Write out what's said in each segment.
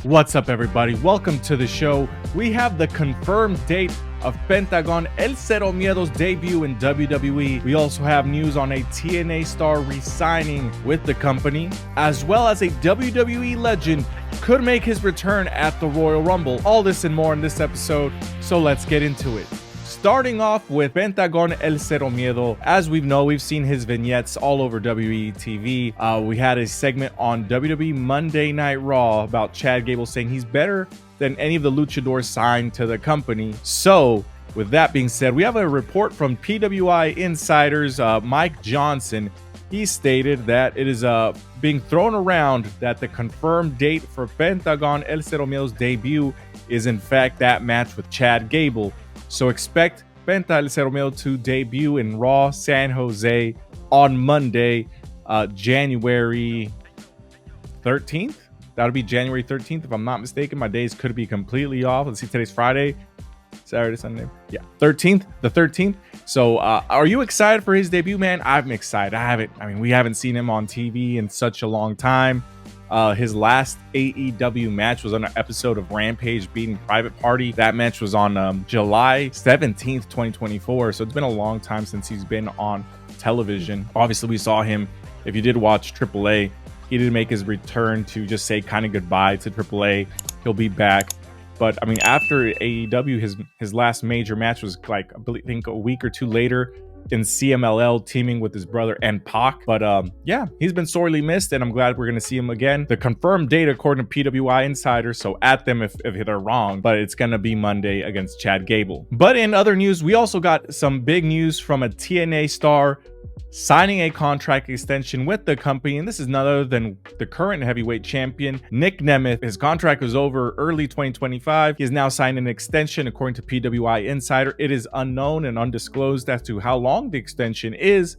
What's up, everybody? Welcome to the show. We have the confirmed date of Pentagon El Cero Miedo's debut in WWE. We also have news on a TNA star re-signing with the company, as well as a WWE legend could make his return at the Royal Rumble. All this and more in this episode, so let's get into it. Starting off with Pentagon El Cero Miedo. As we've seen his vignettes all over WWE TV. We had a segment on WWE Monday Night Raw about Chad Gable saying he's better than any of the luchadors signed to the company. So, with that being said, we have a report from PWI insiders, Mike Johnson. He stated that it is being thrown around that the confirmed date for Pentagon El Cero Miedo's debut is in fact that match with Chad Gable. So expect Penta El Cero Miedo to debut in Raw San Jose on Monday, January 13th. That'll be January 13th, if I'm not mistaken. My days could be completely off. Let's see, today's Friday, Saturday, Sunday. Yeah, the 13th. So are you excited for his debut, man? I'm excited. We haven't seen him on TV in such a long time. His last AEW match was on an episode of Rampage beating Private Party. That match was on July 17th, 2024. So it's been a long time since he's been on television. Obviously, we saw him. If you did watch AAA, he did make his return to just say kind of goodbye to AAA. He'll be back. But I mean, after AEW, his last major match was like, I think a week or two later in CMLL, teaming with his brother and Pac. But yeah, he's been sorely missed, and I'm glad we're going to see him again. The confirmed date, according to PWI insiders, so at them if they're wrong, but it's going to be Monday against Chad Gable. But in other news, we also got some big news from a TNA star signing a contract extension with the company, and this is none other than the current heavyweight champion, Nick Nemeth. His contract was over early 2025. He has now signed an extension, according to PWI Insider. It is unknown and undisclosed as to how long the extension is,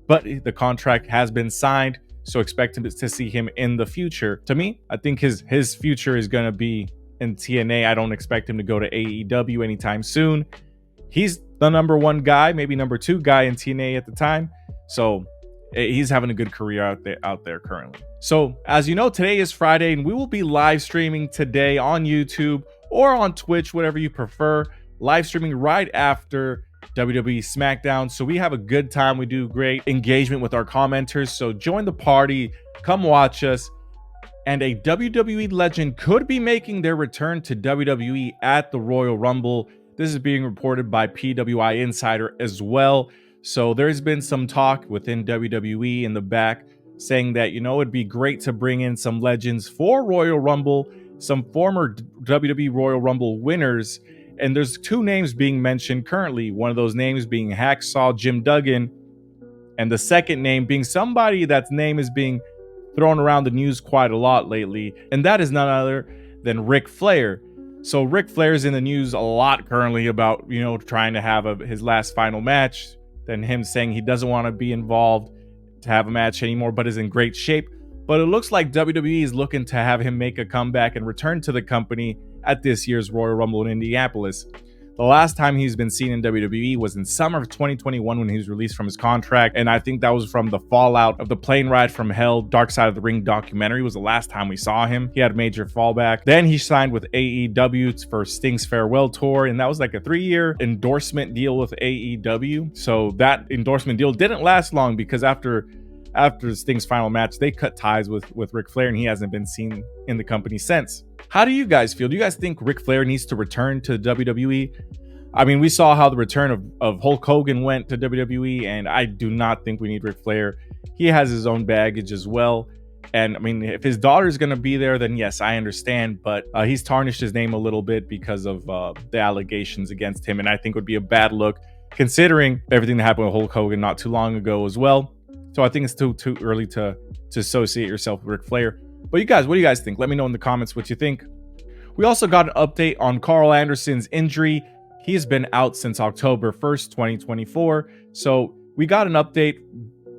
but the contract has been signed, so expect to see him in the future. To me, I think his future is going to be in TNA. I don't expect him to go to AEW anytime soon. He's the number one guy, maybe number two guy in TNA at the time. So he's having a good career out there currently. So as you know, today is Friday, and we will be live streaming today on YouTube or on Twitch, whatever you prefer. Live streaming right after WWE SmackDown. So we have a good time. We do great engagement with our commenters. So join the party, come watch us. And a WWE legend could be making their return to WWE at the Royal Rumble. This is being reported by PWI Insider as well. So there's been some talk within WWE in the back saying that, it'd be great to bring in some legends for Royal Rumble, some former WWE Royal Rumble winners. And there's two names being mentioned currently. One of those names being Hacksaw Jim Duggan, and the second name being somebody that's name is being thrown around the news quite a lot lately. And that is none other than Ric Flair. So Ric Flair's in the news a lot currently about, trying to have his last final match, then him saying he doesn't want to be involved to have a match anymore, but is in great shape. But it looks like WWE is looking to have him make a comeback and return to the company at this year's Royal Rumble in Indianapolis. The last time he's been seen in WWE was in summer of 2021 when he was released from his contract, and I think that was from the fallout of the plane ride from hell. Dark Side of the Ring documentary was the last time we saw him. He had a major fallback. Then he signed with AEW for Sting's farewell tour, and that was like a 3-year endorsement deal with AEW. So that endorsement deal didn't last long, because after Sting's final match, they cut ties with Ric Flair, and he hasn't been seen in the company since. How do you guys feel? Do you guys think Ric Flair needs to return to WWE? I mean, we saw how the return of Hulk Hogan went to WWE, and I do not think we need Ric Flair. He has his own baggage as well. And I mean, if his daughter's going to be there, then yes, I understand. But he's tarnished his name a little bit because of the allegations against him. And I think it would be a bad look, considering everything that happened with Hulk Hogan not too long ago as well. So I think it's too early to associate yourself with Ric Flair. But you guys, what do you guys think? Let me know in the comments what you think. We also got an update on Carl Anderson's injury. He's been out since October 1st, 2024. So we got an update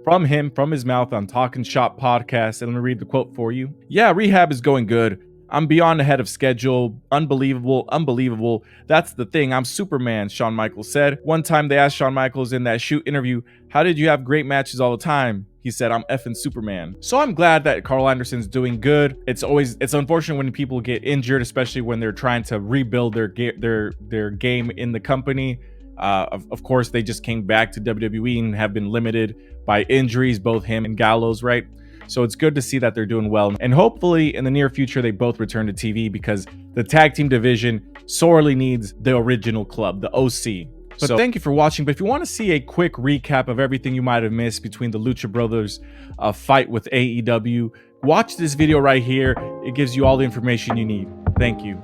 from him, from his mouth on Talkin' Shop podcast. And let me read the quote for you. Yeah, rehab is going good. I'm beyond ahead of schedule. Unbelievable. That's the thing. I'm Superman, Shawn Michaels said. One time they asked Shawn Michaels in that shoot interview, how did you have great matches all the time? He said, "I'm effing Superman." So I'm glad that Carl Anderson's doing good. It's unfortunate when people get injured, especially when they're trying to rebuild their game in the company. Of course, they just came back to WWE and have been limited by injuries, both him and Gallows, right? So it's good to see that they're doing well. And hopefully in the near future, they both return to TV, because the tag team division sorely needs the original club, the OC. But thank you for watching. But if you want to see a quick recap of everything you might have missed between the Lucha Brothers fight with AEW, watch this video right here. It gives you all the information you need. Thank you.